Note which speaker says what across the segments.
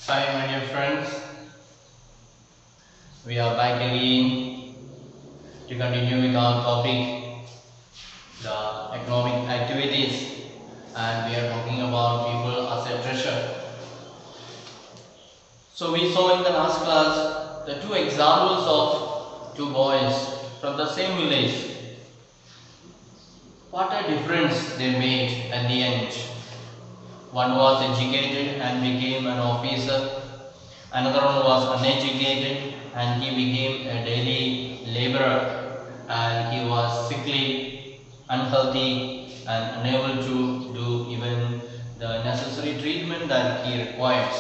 Speaker 1: Hi, my dear friends. We are back again to continue with our topic, the economic activities, and we are talking about people as a treasure. So, we saw in the last class the two examples of two boys from the same village. What a difference they made at the end. One was educated and became an officer. Another one was uneducated and he became a daily laborer, and he was sickly, unhealthy, and unable to do even the necessary treatment that he requires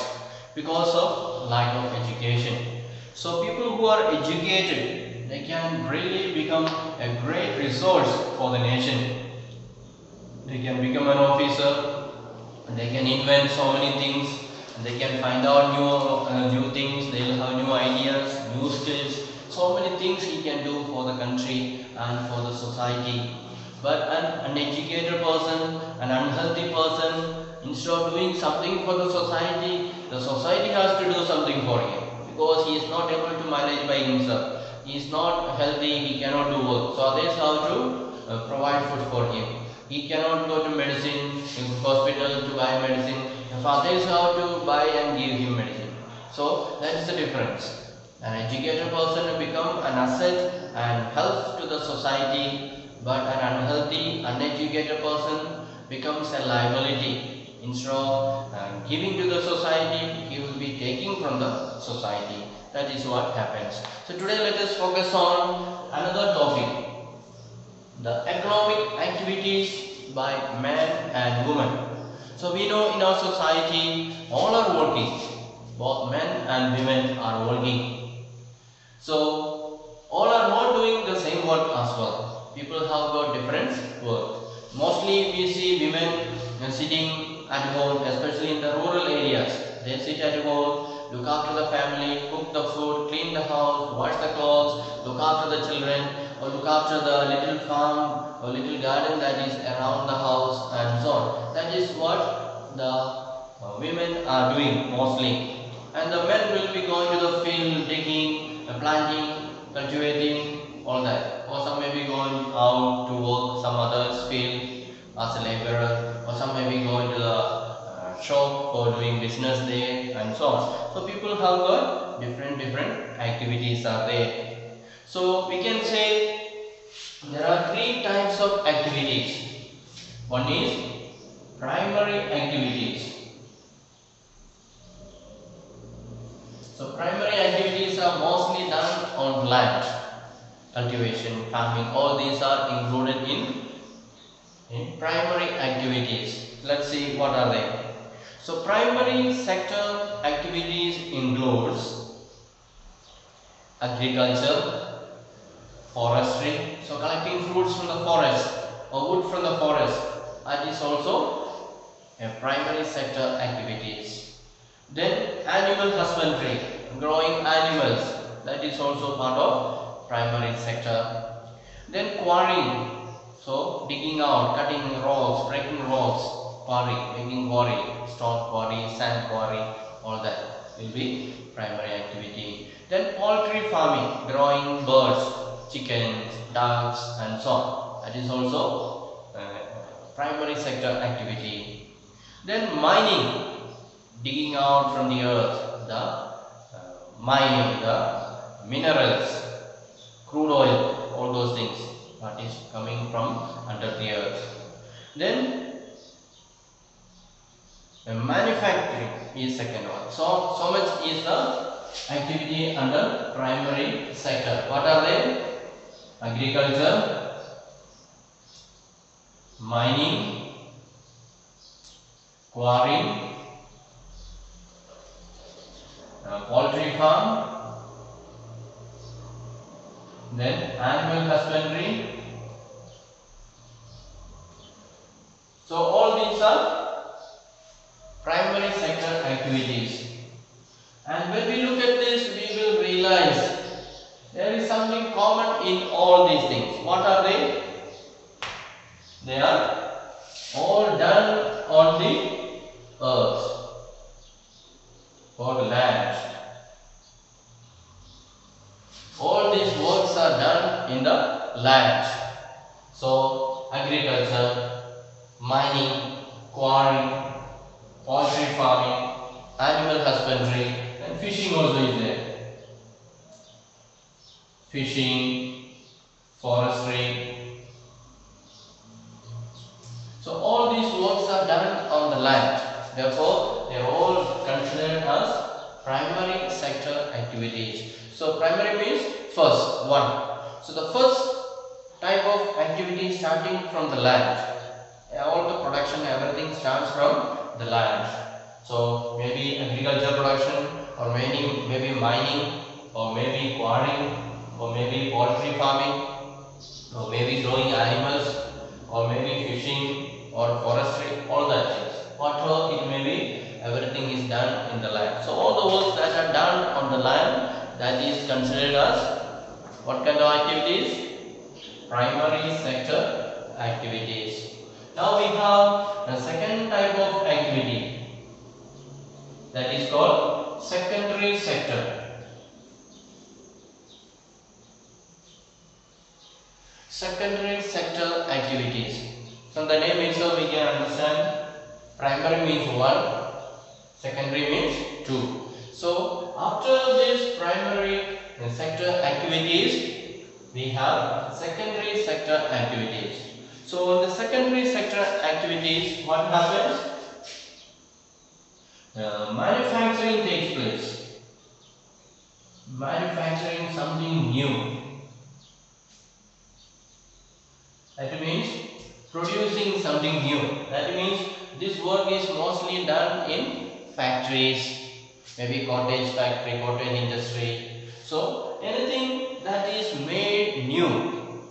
Speaker 1: because of lack of education. So people who are educated, they can really become a great resource for the nation. They can become an officer, they can invent so many things, they can find out new things, they'll have new ideas, new skills, so many things he can do for the country and for the society. But an uneducated person, an unhealthy person, instead of doing something for the society has to do something for him, because he is not able to manage by himself. He is not healthy, he cannot do work, so others have to provide food for him. He cannot go to medicine in hospital to buy medicine. If others have to buy and give him medicine. So that is the difference. An educated person will become an asset and helps to the society, but an unhealthy, uneducated person becomes a liability. Instead of giving to the society, he will be taking from the society. That is what happens. So today let us focus on another topic, the economic activities by men and women. So we know in our society all are working, both men and women are working. So all are not doing the same work as well. People have got different work. Mostly we see women sitting at home, especially in the rural areas. They sit at home, look after the family, cook the food, clean the house, wash the clothes, look after the children, or look after the little farm or little garden that is around the house and so on. That is what the women are doing mostly. And the men will be going to the field, digging, planting, cultivating, all that. Or some may be going out to work some others field as a laborer, or some may be going to the shop for doing business there and so on. So people have got different activities are there. So we can say there are three types of activities. One is primary activities. So primary activities are mostly done on land, cultivation, farming, all these are included in primary activities. Let's see what are they. So primary sector activities includes agriculture, forestry, so collecting fruits from the forest or wood from the forest, that is also a primary sector activities. Then animal husbandry, growing animals, that is also part of primary sector. Then quarrying, so digging out, cutting rocks, breaking rocks, quarry, making quarry, stone quarry, sand quarry, all that will be primary activity. Then poultry farming, growing birds, chickens, ducks and so on, that is also primary sector activity. Then mining, digging out from the earth, the mining, the minerals, crude oil, all those things that is coming from under the earth. Then manufacturing is second one. So much is the activity under primary sector. What are they? Agriculture, mining, quarrying, poultry farm, then animal husbandry. So all these are primary sector activities. And when we look at this, we will realize there is something common in all these things. What are they? They are all done on the earth. for land. All these works are done in the land. So agriculture, mining, quarrying, poultry farming, animal husbandry, and fishing also is there. Fishing, forestry. So all these works are done on the land. Therefore, they are all considered as primary sector activities. So primary means first, one. So the first type of activity starting from the land. All the production, everything starts from the land. So maybe agriculture production, or maybe mining, or maybe quarrying, or maybe poultry farming, or maybe growing animals, or maybe fishing, or forestry, all that things. Whatever it may be, everything is done in the land. So all the works that are done on the land, that is considered as what kind of activities? Primary sector activities. Now we have the second type of activity, that is called secondary sector. Secondary sector activities. From the name itself we can understand primary means one, secondary means two. So after this primary sector activities, we have secondary sector activities. So in the secondary sector activities, what happens? Manufacturing takes place. Manufacturing something new. That means producing something new. That means this work is mostly done in factories, maybe cottage factory, cottage industry. So anything that is made new,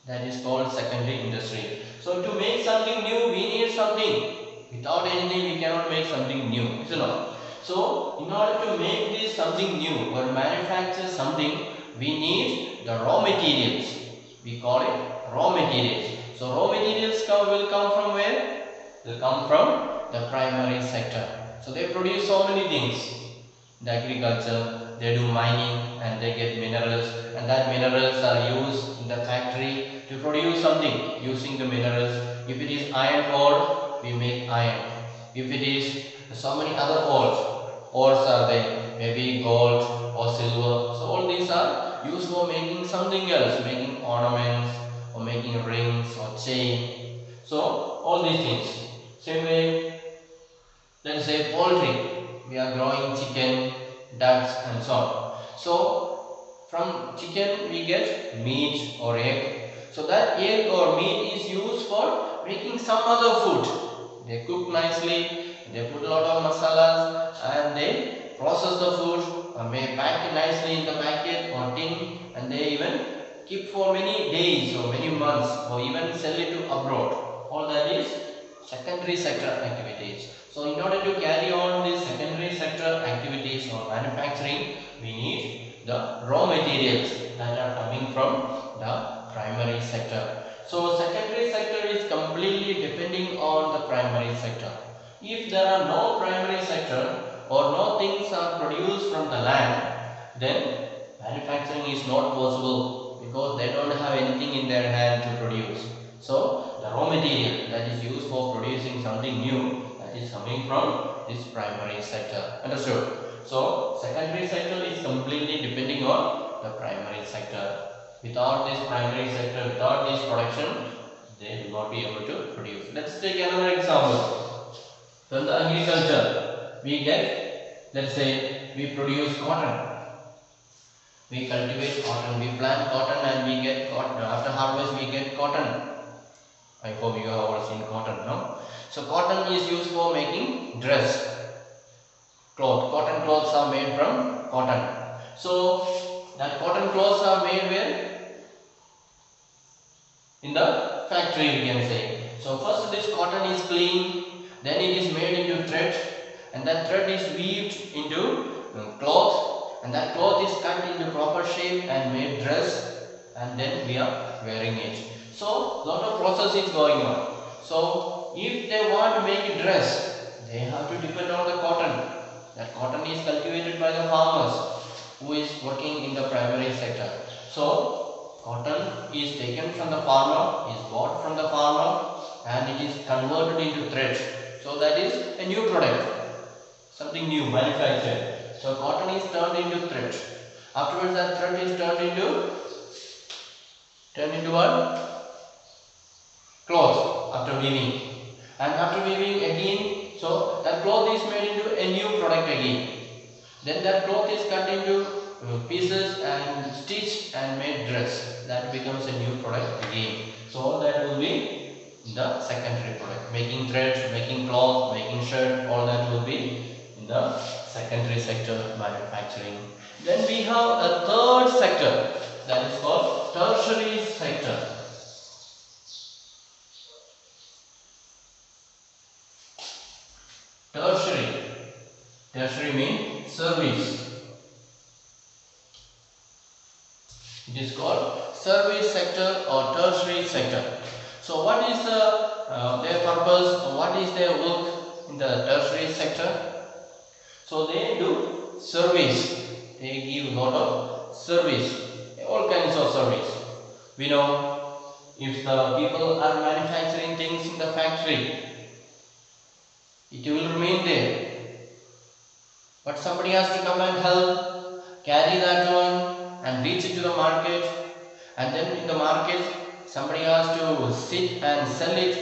Speaker 1: that is called secondary industry. So to make something new, we need something. Without anything, we cannot make something new, is it not? So in order to make this something new or manufacture something, we need the raw materials. We call it raw materials. So raw materials will come from where? Will come from the primary sector. So they produce so many things. The agriculture, they do mining and they get minerals, and that minerals are used in the factory to produce something using the minerals. If it is iron ore, we make iron. If it is so many other ores are there, maybe gold or silver. So all these are used for making something else, making ornaments or making rings or chain. So all these things. Same way, let's say poultry. We are growing chicken, ducks and so on. So from chicken we get meat or egg. So that egg or meat is used for making some other food. They cook nicely, they put a lot of masalas and they process the food, or may pack it nicely in the packet or tin, and they even keep for many days or many months, or even sell it to abroad. All that is secondary sector activities. So in order to carry on these secondary sector activities or manufacturing, we need the raw materials that are coming from the primary sector. So secondary sector is completely depending on the primary sector. If there are no primary sector or no things are produced from the land, then manufacturing is not possible, because they don't have anything in their hand to produce. So the raw material that is used for producing something new, that is coming from this primary sector. Understood? So secondary sector is completely depending on the primary sector. Without this primary sector, without this production, they will not be able to produce. Let's take another example. From the agriculture, we get, let's say, we produce cotton. We cultivate cotton, we plant cotton and we get cotton. After harvest, we get cotton. I hope you have all seen cotton, no? So cotton is used for making dress, cloth. Cotton clothes are made from cotton. So that cotton clothes are made where? In the factory, we can say. So first this cotton is cleaned, then it is made into thread, and that thread is weaved into cloth, and that cloth is cut into proper shape and made dress, and then we are wearing it. So lot of process is going on. So if they want to make a dress, they have to depend on the cotton. That cotton is cultivated by the farmers who is working in the primary sector. So cotton is taken from the farmer, is bought from the farmer, and it is converted into thread. So that is a new product, something new manufactured. So cotton is turned into thread. Afterwards that thread is turned into what? Cloth after weaving. And after weaving again, so that cloth is made into a new product again. Then that cloth is cut into pieces and stitched and made dress. That becomes a new product again. So all that will be in the secondary product. Making threads, making cloth, making shirt, all that will be in the secondary sector manufacturing. Then we have a third sector, that is called tertiary sector. Tertiary means service. It is called service sector or tertiary sector. So what is their purpose? What is their work in the tertiary sector? So they do service. They give a lot of service, all kinds of service. We know if the people are manufacturing things in the factory, it will remain there. But somebody has to come and help, carry that one and reach it to the market. And then in the market, somebody has to sit and sell it.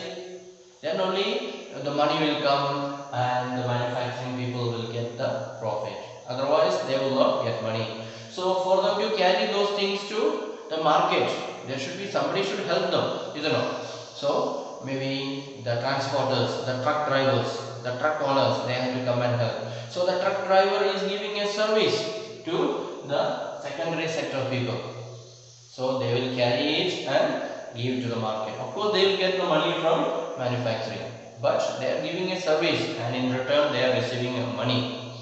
Speaker 1: Then only the money will come and the manufacturing people will get the profit. Otherwise, they will not get money. So for them to carry those things to the market, there should be somebody should help them, isn't it? So maybe the transporters, the truck drivers, the truck owners, they have to come and help. So the truck driver is giving a service to the secondary sector people. So they will carry it and give it to the market. Of course, they will get the money from manufacturing, but they are giving a service and in return they are receiving money.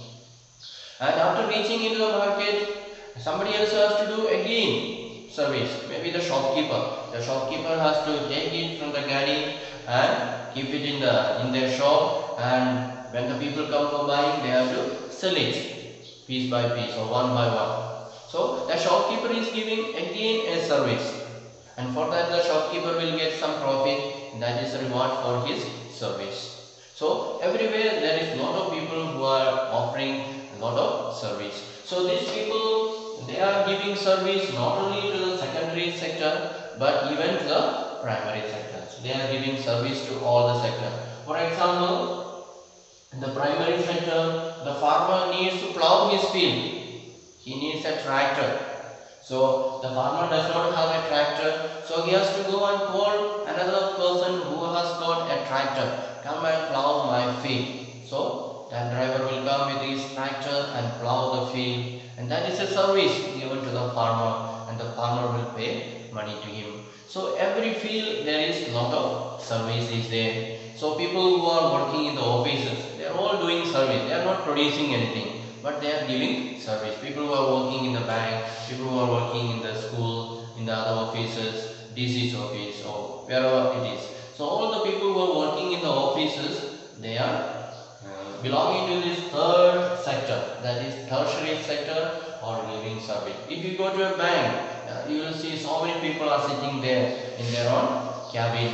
Speaker 1: And after reaching into the market, somebody else has to do again service. Maybe the shopkeeper. The shopkeeper has to take it from the galley and keep it in their shop, and when the people come for buying, they have to sell it piece by piece or one by one. So the shopkeeper is giving again a service, and for that the shopkeeper will get some profit. That is a reward for his service. So everywhere there is a lot of people who are offering a lot of service. So these people, they are giving service not only to the secondary sector but even to the primary sector. They are giving service to all the sector. For example, in the primary sector, the farmer needs to plow his field. He needs a tractor. So the farmer does not have a tractor, so he has to go and call another person who has got a tractor. Come and plow my field. So that driver will come with his tractor and plow the field, and that is a service given to the farmer, and the farmer will pay money to him. So every field there is a lot of service is there. So people who are working in the offices, they are all doing service. They are not producing anything, but they are giving service. People who are working in the bank, people who are working in the school, in the other offices, DC's office or wherever it is. So all the people who are working in the offices, they are belonging to this third sector, that is tertiary sector or giving service. If you go to a bank, you will see so many people are sitting there in their own cabin.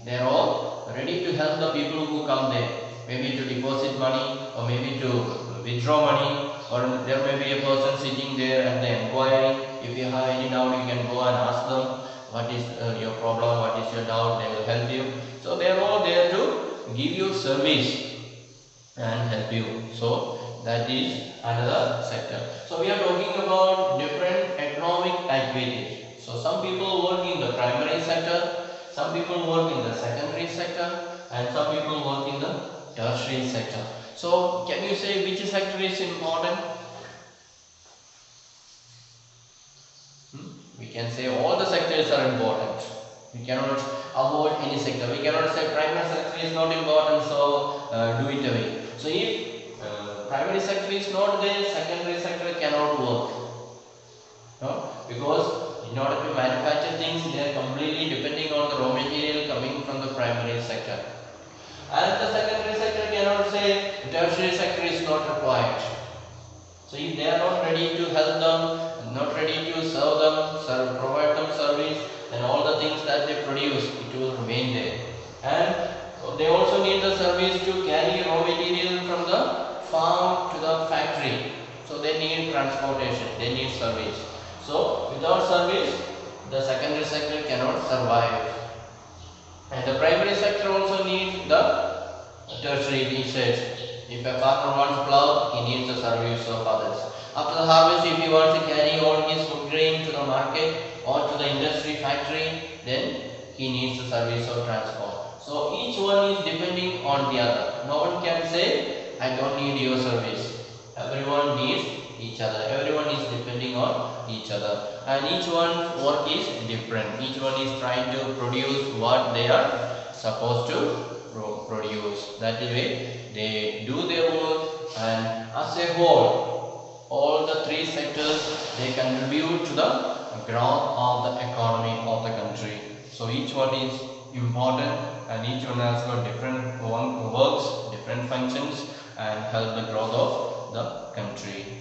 Speaker 1: They are all ready to help the people who come there, maybe to deposit money or maybe to withdraw money, or there may be a person sitting there at the inquiry. If you have any doubt, you can go and ask them what is your problem, what is your doubt, they will help you. So they are all there to give you service and help you. So that is another sector. So we are talking about different economic activities. So some people work in the primary sector, some people work in the secondary sector, and some people work in the tertiary sector. So can you say which sector is important? We can say all the sectors are important. We cannot avoid any sector. We cannot say primary sector is not important, so do it away. So if primary sector is not there, secondary sector cannot work. No? Because in order to manufacture things, they are completely depending on the raw material coming from the primary sector. And the secondary sector cannot say tertiary sector is not required. So if they are not ready to help them, not ready to serve them, provide them service, then all the things that they produce, it will remain there. And they also need the service to carry raw material from the farm to the factory. So they need transportation, they need service. So without service, the secondary sector cannot survive. And the primary sector also needs the tertiary research. If a farmer wants plough, he needs the service of others. After the harvest, if he wants to carry all his food grain to the market or to the industry factory, then he needs the service of transport. So each one is depending on the other. No one can say, I don't need your service. Everyone needs each other. Everyone is depending on each other. And each one's work is different. Each one is trying to produce what they are supposed to produce. That is way they do their work, and as a whole, all the three sectors, they contribute to the growth of the economy of the country. So each one is important, and each one has got different works, different functions, and help the growth of the country.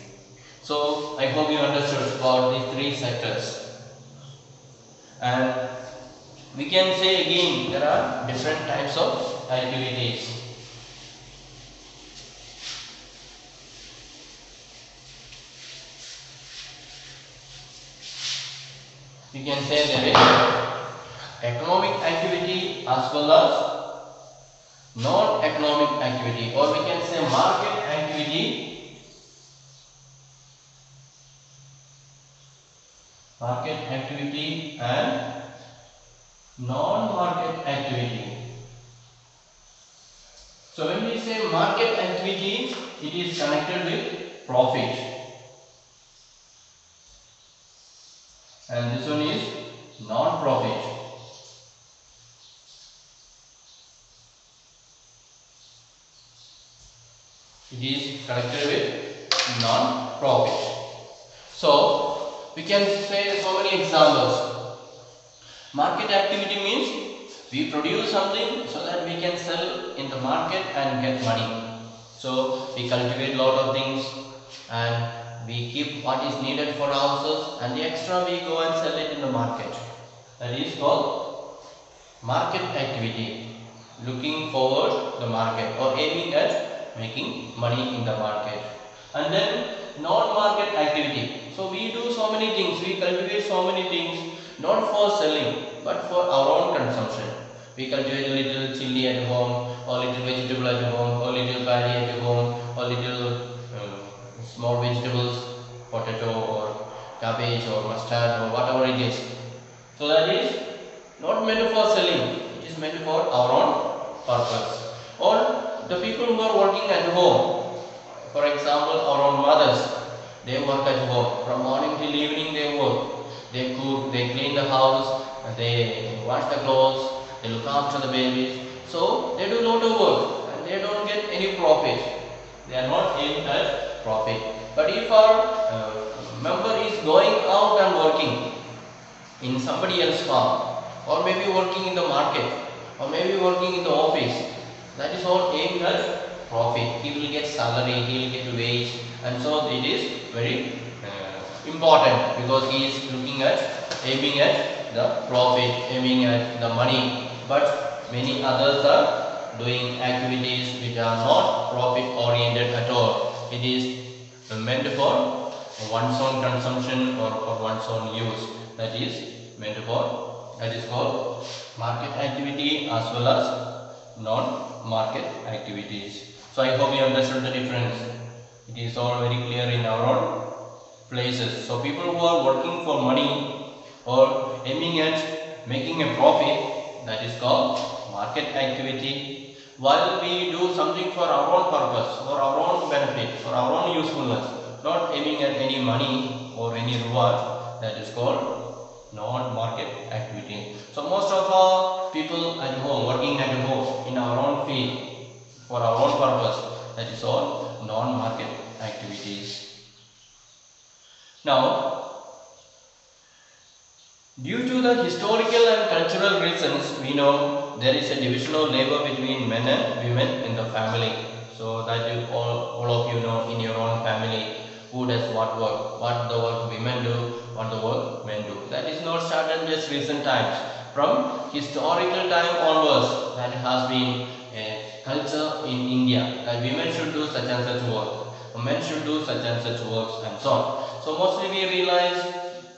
Speaker 1: So I hope you understood about these three sectors. And we can say again, there are different types of activities. We can say there is economic activity as well as non-economic activity, or we can say market activity, and non-market activity. So when we say market activity, it is connected with profit, and this one is non-profit. It is connected with non-profit. So we can say so many examples. Market activity means we produce something so that we can sell in the market and get money. So we cultivate a lot of things and we keep what is needed for ourselves, and the extra we go and sell it in the market. That is called market activity. Looking forward the market or aiming at making money in the market. And then non-market activity. So we do so many things, we cultivate so many things, not for selling but for our own consumption. We cultivate a little chili at home, or little vegetable at home, or little paddy at home, or little small vegetables, potato or cabbage or mustard or whatever it is. So that is not meant for selling, it is meant for our own purpose. Or the people who are working at home, for example our own mothers, they work at home. From morning till evening they work. They cook, they clean the house, they wash the clothes, they look after the babies. So they do a lot of work and they don't get any profit. They are not aimed at profit. But if our member is going out and working in somebody else's farm, or maybe working in the market, or maybe working in the office, that is all aimed at profit. He will get salary, he will get wage, and so it is very important because he is aiming at the profit, aiming at the money. But many others are doing activities which are not profit oriented at all. It is meant for one's own consumption or for one's own use. That is called market activity as well as non-market activities. So I hope you understood the difference. It is all very clear in our own places. So people who are working for money or aiming at making a profit, that is called market activity. While we do something for our own purpose, for our own benefit, for our own usefulness, not aiming at any money or any reward, that is called non-market activity. So most of our people at home, working at home in our own field for our own purpose, that is all non-market activities. Now, due to the historical and cultural reasons, we know there is a division of labor between men and women in the family. So that you all of you know in your own family who does what work, what the work women do, what the work men do. That is not started just recent times. From historical time onwards, that has been a culture in India that women should do such and such work, men should do such and such works, and so on. So mostly we realize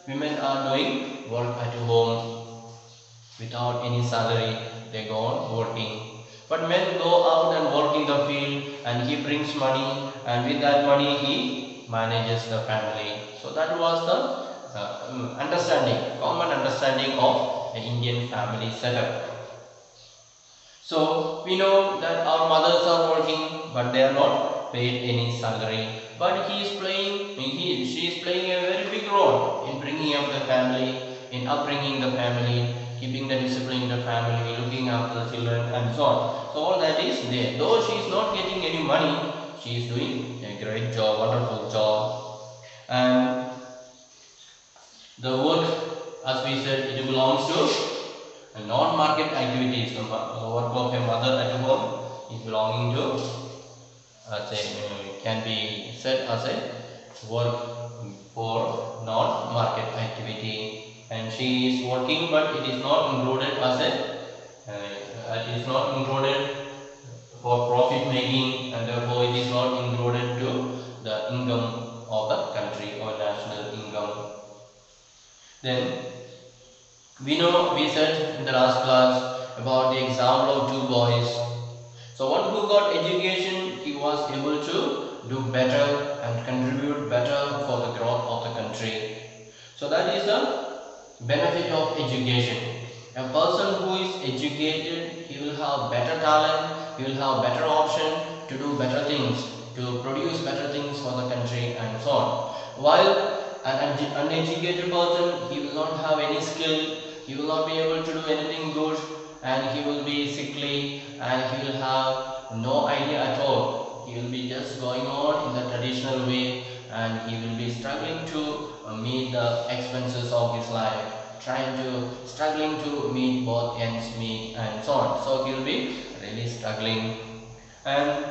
Speaker 1: women are doing work at home without any salary. They go on working, but men go out and work in the field, and he brings money, and with that money he manages the family. So that was the common understanding of the Indian family setup. So we know that our mothers are working, but they are not paid any salary. But she is playing a very big role in bringing up the family, in upbringing the family, keeping the discipline in the family, looking after the children, and so on. So all that is there. Though she is not getting any money, she is doing a great job, wonderful job. And the work, as we said, it belongs to non-market activities. The work of a mother at home is belonging to, can be said as a work for non-market activity, and she is working, but it is not included as it is not included for profit making, and therefore it is not included to the income of the country or national income. Then we said in the last class about the example of two boys. So one who got education, he was able to do better and contribute better for the growth of the country. So that is the benefit of education. A person who is educated, he will have better talent, he will have better option to do better things, to produce better things for the country, and so on. While an uneducated person, he will not have any skill, he will not be able to do anything good, and he will be sickly, and he will have no idea at all. He will be just going on in the traditional way, and he will be struggling to meet the expenses of his life, struggling to meet both ends meet, and so on. So he will be really struggling. And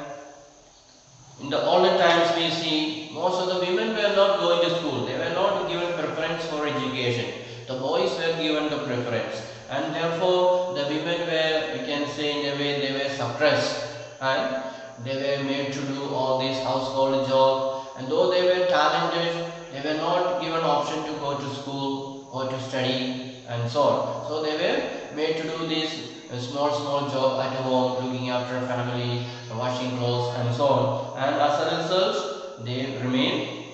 Speaker 1: in the olden times, we see most of the women were not going to school. They were not given preference for education. The boys were given the preference, and therefore the women were, we can say in a way, they were suppressed, and they were made to do all these household jobs. And though they were talented, they were not given option to go to school or to study, and so on. So they were made to do this small job at home, looking after a family, washing clothes, and so on. And as a result, they remain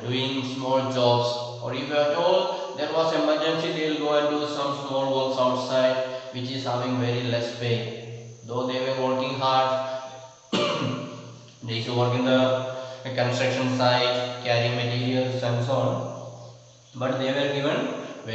Speaker 1: doing small jobs, or if at all there was emergency, they will go and do some small works outside, which is having very less pay. Though they were working hard, they used to work in the construction site, carrying materials, and so on, but they were given